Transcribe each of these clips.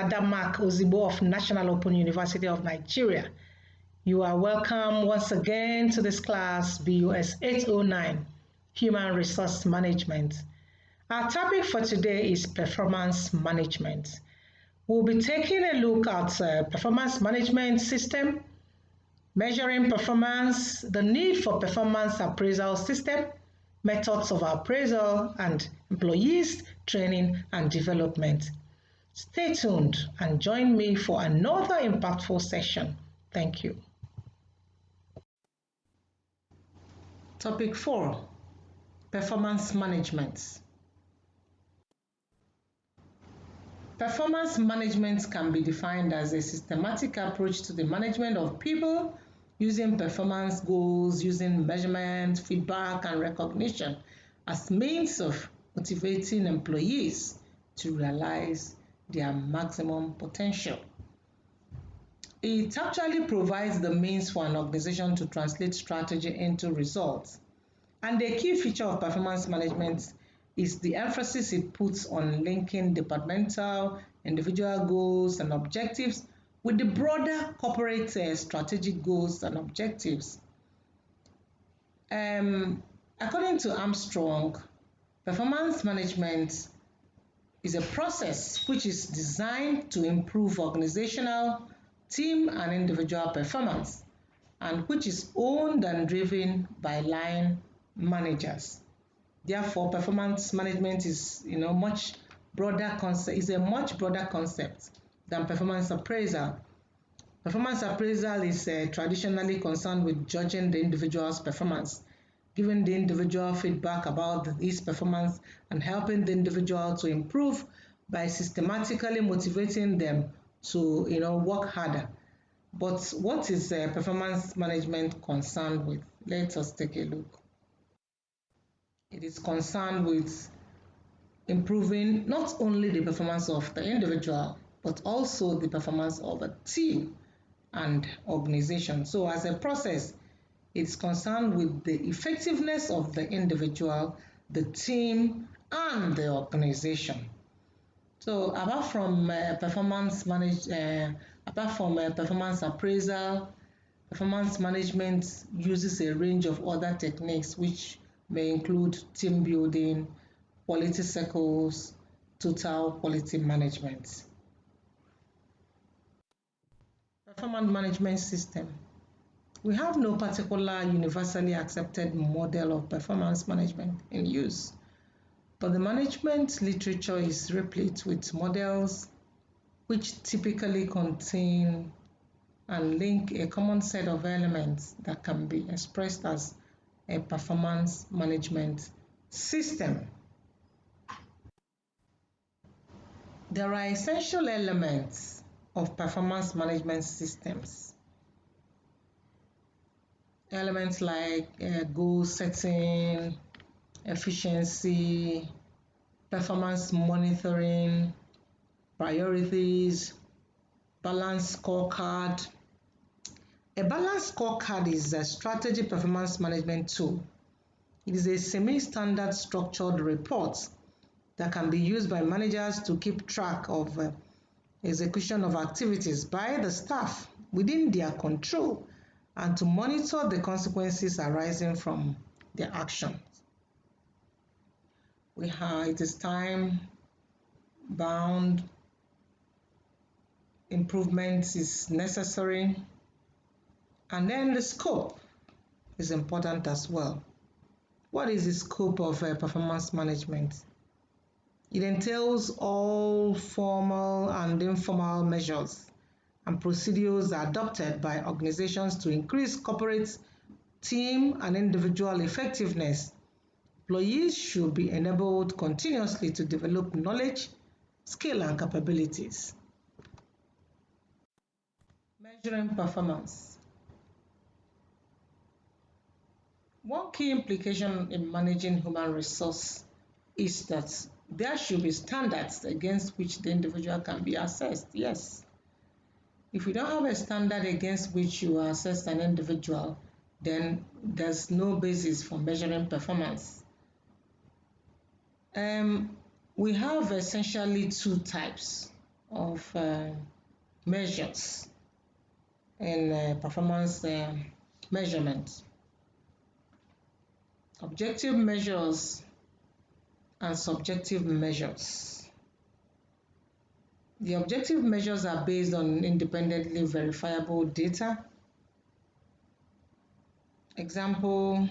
Ada Mac-Ozigbo of National Open University of Nigeria. You are welcome once again to this class, BUS 809, Human Resource Management. Our topic for today is performance management. We'll be taking a look at performance management system, measuring performance, the need for performance appraisal system, methods of appraisal, and employees training and development. Stay tuned and join me for another impactful session. Thank you. Topic 4, performance management. Performance management can be defined as a systematic approach to the management of people using performance goals, using measurement, feedback, and recognition as means of motivating employees to realize their maximum potential. It actually provides the means for an organization to translate strategy into results. And the key feature of performance management is the emphasis it puts on linking departmental, individual goals and objectives with the broader corporate strategic goals and objectives. According to Armstrong, performance management is a process which is designed to improve organizational, team and individual performance, and which is owned and driven by line managers. Therefore, performance management is a much broader concept than performance appraisal. Performance appraisal is traditionally concerned with judging the individual's performance, giving the individual feedback about his performance and helping the individual to improve by systematically motivating them to work harder. But what is performance management concerned with? Let us take a look. It is concerned with improving not only the performance of the individual, but also the performance of a team and organization. So as a process, it's concerned with the effectiveness of the individual, the team, and the organization. So apart from performance appraisal, performance management uses a range of other techniques which may include team building, quality circles, total quality management. Performance management system. We have no particular universally accepted model of performance management in use, but the management literature is replete with models which typically contain and link a common set of elements that can be expressed as a performance management system. There are essential elements of performance management systems. Elements like goal setting, efficiency, performance monitoring, priorities, balanced scorecard. A balanced scorecard is a strategy performance management tool. It is a semi-standard structured report that can be used by managers to keep track of execution of activities by the staff within their control and to monitor the consequences arising from their actions. It is time-bound, improvement is necessary, and then the scope is important as well. What is the scope of performance management? It entails all formal and informal measures and procedures adopted by organizations to increase corporate, team, and individual effectiveness. Employees should be enabled continuously to develop knowledge, skill, and capabilities. Measuring performance. One key implication in managing human resource is that there should be standards against which the individual can be assessed. Yes. If you don't have a standard against which you assess an individual, then there's no basis for measuring performance. We have essentially two types of measures in performance measurement. Objective measures and subjective measures. The objective measures are based on independently verifiable data. Example,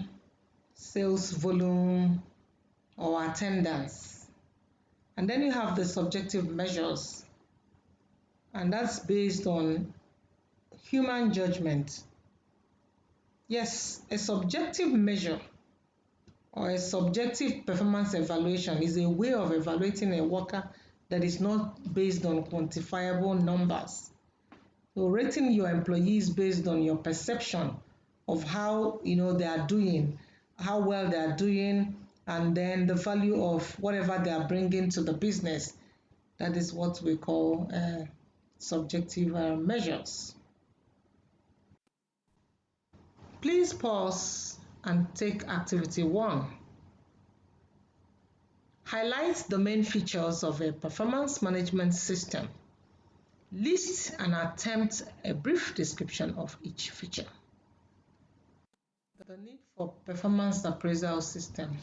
sales volume or attendance. And then you have the subjective measures, and that's based on human judgment. Yes, a subjective measure or a subjective performance evaluation is a way of evaluating a worker that is not based on quantifiable numbers. So rating your employees based on your perception of how they are doing, how well they are doing, and then the value of whatever they are bringing to the business. That is what we call subjective measures. Please pause and take activity 1. Highlight the main features of a performance management system. List and attempt a brief description of each feature. The need for performance appraisal system.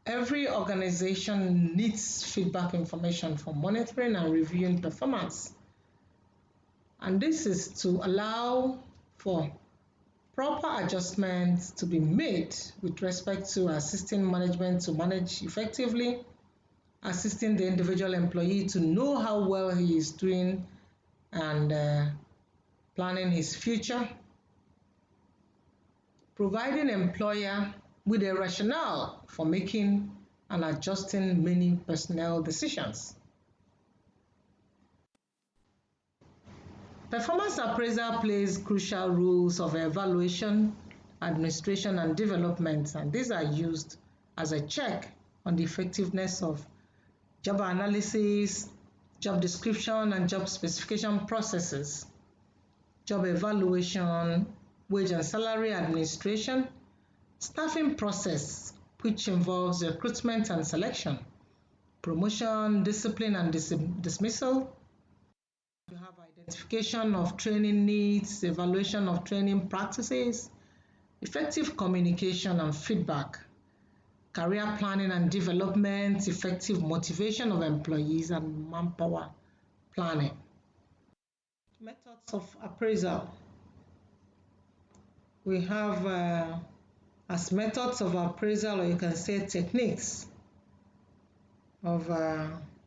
Every organization needs feedback information for monitoring and reviewing performance. And this is to allow for proper adjustments to be made with respect to assisting management to manage effectively, assisting the individual employee to know how well he is doing and planning his future, providing employer with a rationale for making and adjusting many personnel decisions. Performance appraisal plays crucial roles of evaluation, administration, and development, and these are used as a check on the effectiveness of job analysis, job description and job specification processes, job evaluation, wage and salary administration, staffing process, which involves recruitment and selection, promotion, discipline and dismissal. You have identification of training needs, evaluation of training practices, effective communication and feedback, career planning and development, effective motivation of employees, and manpower planning. Methods of appraisal. We have as methods of appraisal, or you can say techniques of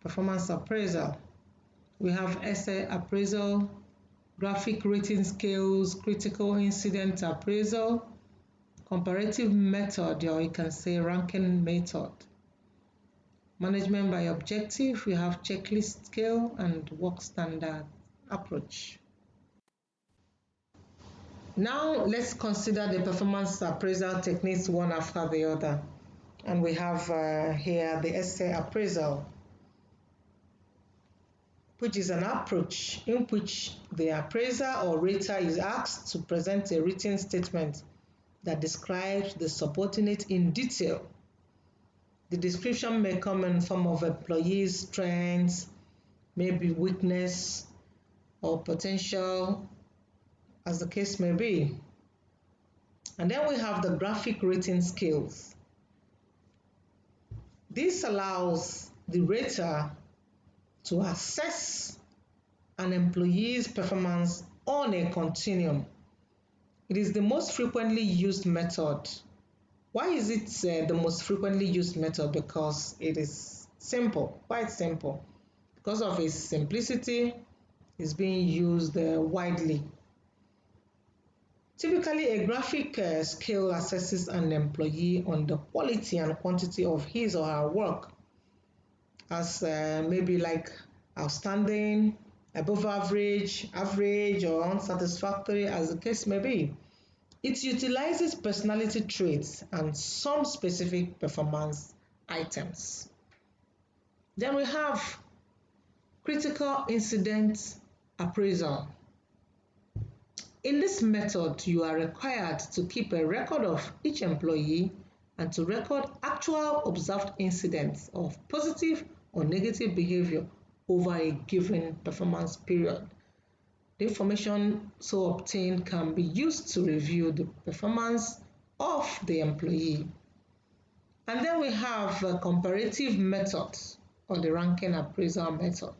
performance appraisal. We have essay appraisal, graphic rating scales, critical incident appraisal, comparative method, or you can say ranking method. Management by objective, we have checklist scale and work standard approach. Now let's consider the performance appraisal techniques one after the other. And we have here the essay appraisal, which is an approach in which the appraiser or rater is asked to present a written statement that describes the subordinate in detail. The description may come in form of employee's strengths, maybe weakness, or potential, as the case may be. And then we have the graphic rating skills. This allows the rater to assess an employee's performance on a continuum. It is the most frequently used method. Why is it the most frequently used method? Because it is simple, quite simple. Because of its simplicity, it's being used widely. Typically, a graphic scale assesses an employee on the quality and quantity of his or her work, as maybe like outstanding, above average, average, or unsatisfactory, as the case may be. It utilizes personality traits and some specific performance items. Then we have critical incident appraisal. In this method, you are required to keep a record of each employee and to record actual observed incidents of positive or negative behavior over a given performance period. The information so obtained can be used to review the performance of the employee. And then we have a comparative method, or the ranking appraisal method.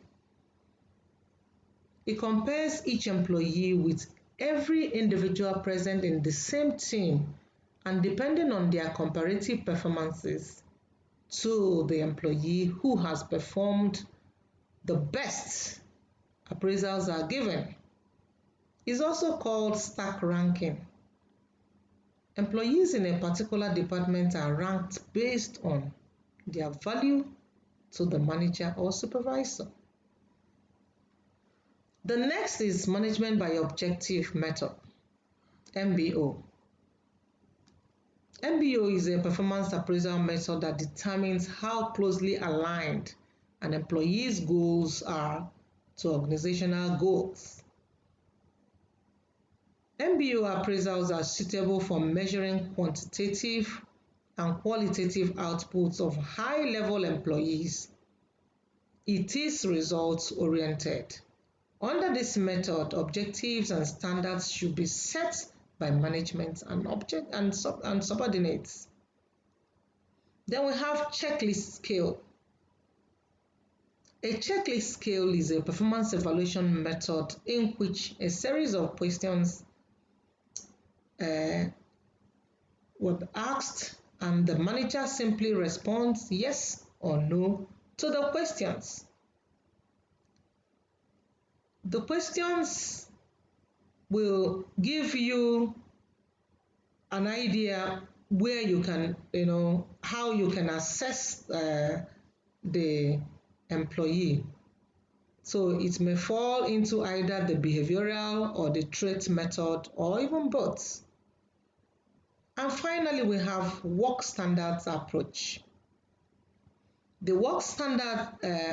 It compares each employee with every individual present in the same team, and depending on their comparative performances to the employee who has performed the best, appraisals are given. It's also called stack ranking. Employees in a particular department are ranked based on their value to the manager or supervisor. The next is management by objective method, MBO. MBO is a performance appraisal method that determines how closely aligned an employee's goals are to organizational goals. MBO appraisals are suitable for measuring quantitative and qualitative outputs of high-level employees. It is results-oriented. Under this method, objectives and standards should be set by management and subordinates. Then we have checklist scale. A checklist scale is a performance evaluation method in which a series of questions were asked and the manager simply responds yes or no to the questions. The questions will give you an idea where you can, how you can assess the employee. So it may fall into either the behavioral or the trait method or even both. And finally, we have work standards approach. The work standard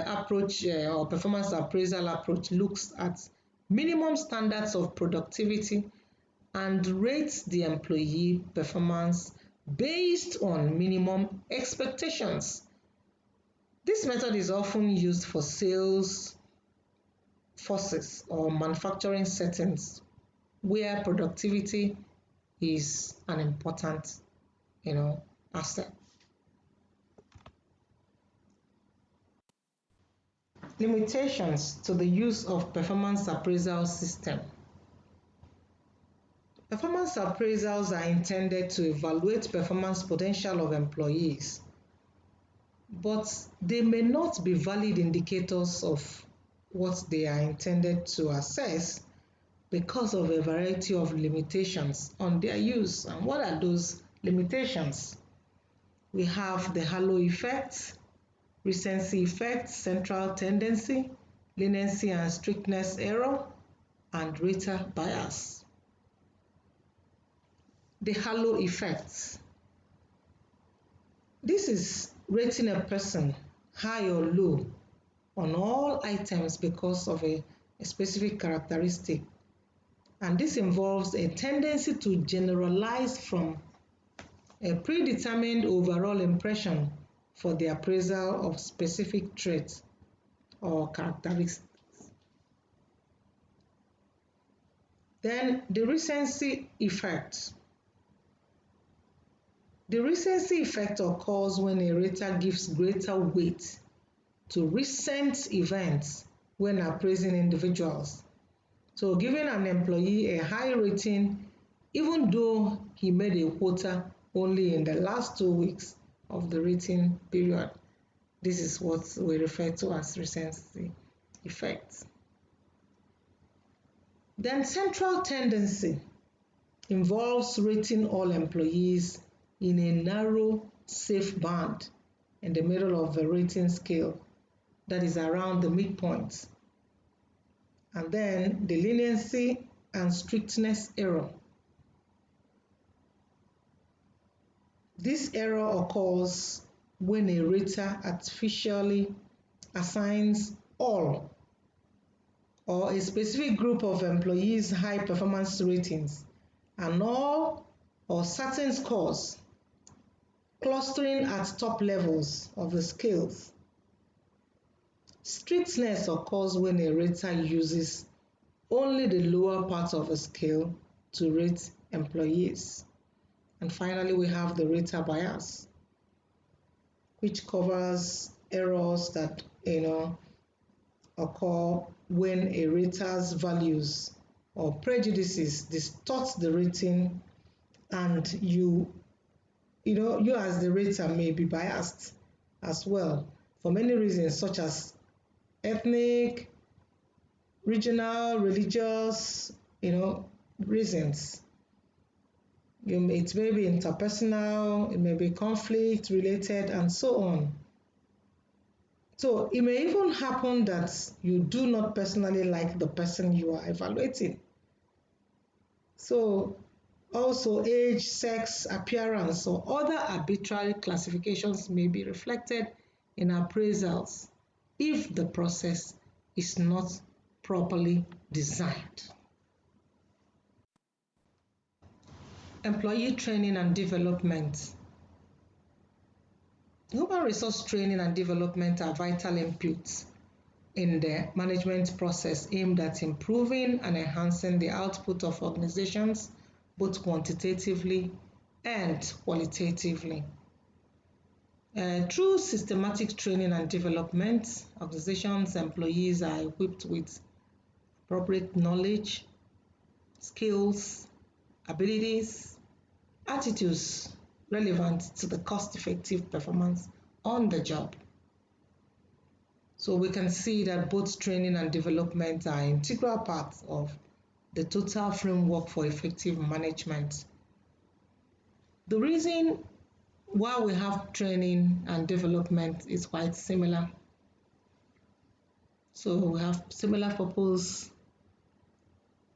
approach or performance appraisal approach looks at minimum standards of productivity and rates the employee performance based on minimum expectations. This method is often used for sales forces or manufacturing settings where productivity is an important, asset. Limitations to the use of performance appraisal system. Performance appraisals are intended to evaluate performance potential of employees, but they may not be valid indicators of what they are intended to assess because of a variety of limitations on their use. And what are those limitations? We have the halo effect, recency effect, central tendency, leniency and strictness error, and rater bias. The halo effect. This is rating a person high or low on all items because of a specific characteristic. And this involves a tendency to generalize from a predetermined overall impression for the appraisal of specific traits or characteristics. Then the recency effect. The recency effect occurs when a rater gives greater weight to recent events when appraising individuals. So giving an employee a high rating even though he made a quota only in the last 2 weeks of the rating period. This is what we refer to as recency effect. Then central tendency involves rating all employees in a narrow, safe band in the middle of the rating scale that is around the midpoint. And then the leniency and strictness error. This error occurs when a rater artificially assigns all or a specific group of employees high performance ratings and all or certain scores clustering at top levels of the scales. Strictness occurs when a rater uses only the lower part of a scale to rate employees. And finally, we have the rater bias, which covers errors that occur when a rater's values or prejudices distort the rating, and you as the rater may be biased as well for many reasons, such as ethnic, regional, religious, reasons. It may be interpersonal, it may be conflict related, and so on. So it may even happen that you do not personally like the person you are evaluating. So also age, sex, appearance, or other arbitrary classifications may be reflected in appraisals if the process is not properly designed. Employee training and development. Human resource training and development are vital inputs in the management process aimed at improving and enhancing the output of organizations, both quantitatively and qualitatively. Through systematic training and development, organizations' employees are equipped with appropriate knowledge, skills, abilities, attitudes relevant to the cost-effective performance on the job. So we can see that both training and development are integral parts of the total framework for effective management. The reason why we have training and development is quite similar. So we have similar purpose,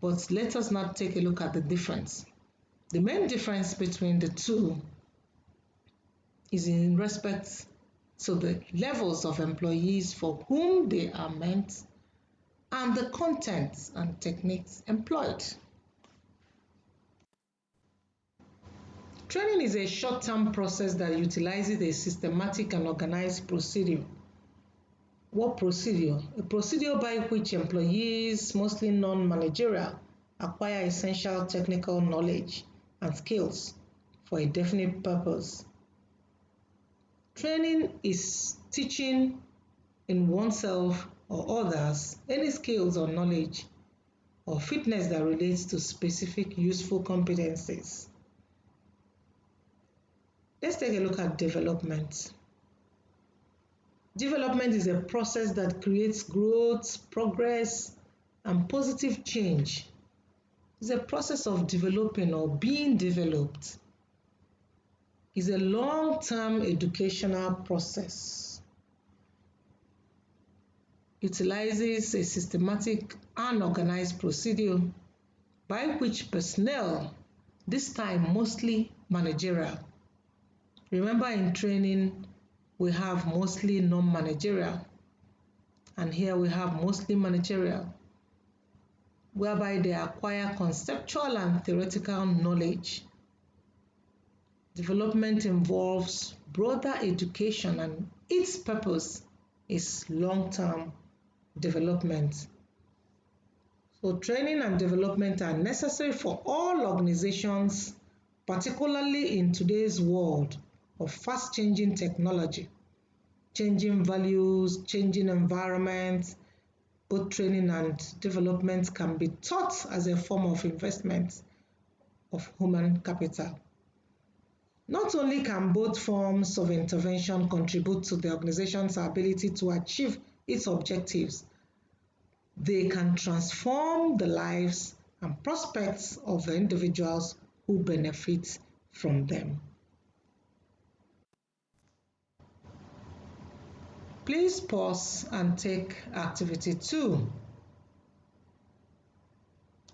but let us now take a look at the difference. The main difference between the two is in respect to the levels of employees for whom they are meant and the contents and techniques employed. Training is a short-term process that utilizes a systematic and organized procedure. What procedure? A procedure by which employees, mostly non-managerial, acquire essential technical knowledge and skills for a definite purpose. Training is teaching in oneself or others any skills or knowledge or fitness that relates to specific useful competencies. Let's take a look at development. Development is a process that creates growth, progress, and positive change. It's a process of developing or being developed. It's a long-term educational process. It utilizes a systematic and organized procedure by which personnel, this time mostly managerial. Remember, in training, we have mostly non-managerial, and here we have mostly managerial, whereby they acquire conceptual and theoretical knowledge. Development involves broader education, and its purpose is long-term development. So training and development are necessary for all organizations, particularly in today's world of fast-changing technology, changing values, changing environments. Both training and development can be taught as a form of investment of human capital. Not only can both forms of intervention contribute to the organization's ability to achieve its objectives, they can transform the lives and prospects of the individuals who benefit from them. Please pause and take activity 2.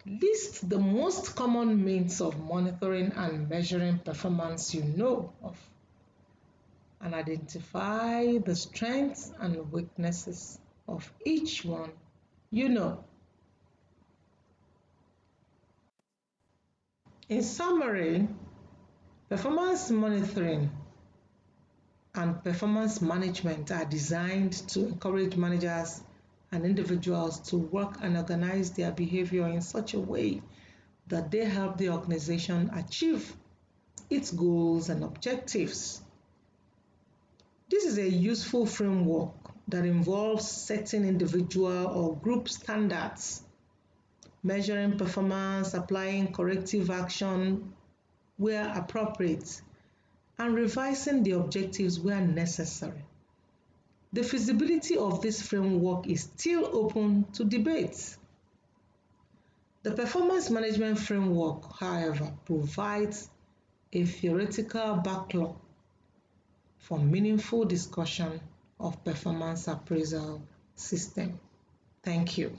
List the most common means of monitoring and measuring performance you know of, and identify the strengths and weaknesses of each one you know. In summary, performance monitoring and performance management are designed to encourage managers and individuals to work and organize their behavior in such a way that they help the organization achieve its goals and objectives. This is a useful framework that involves setting individual or group standards, measuring performance, applying corrective action where appropriate, and revising the objectives where necessary. The feasibility of this framework is still open to debate. The performance management framework, however, provides a theoretical backlog for meaningful discussion of performance appraisal system. Thank you.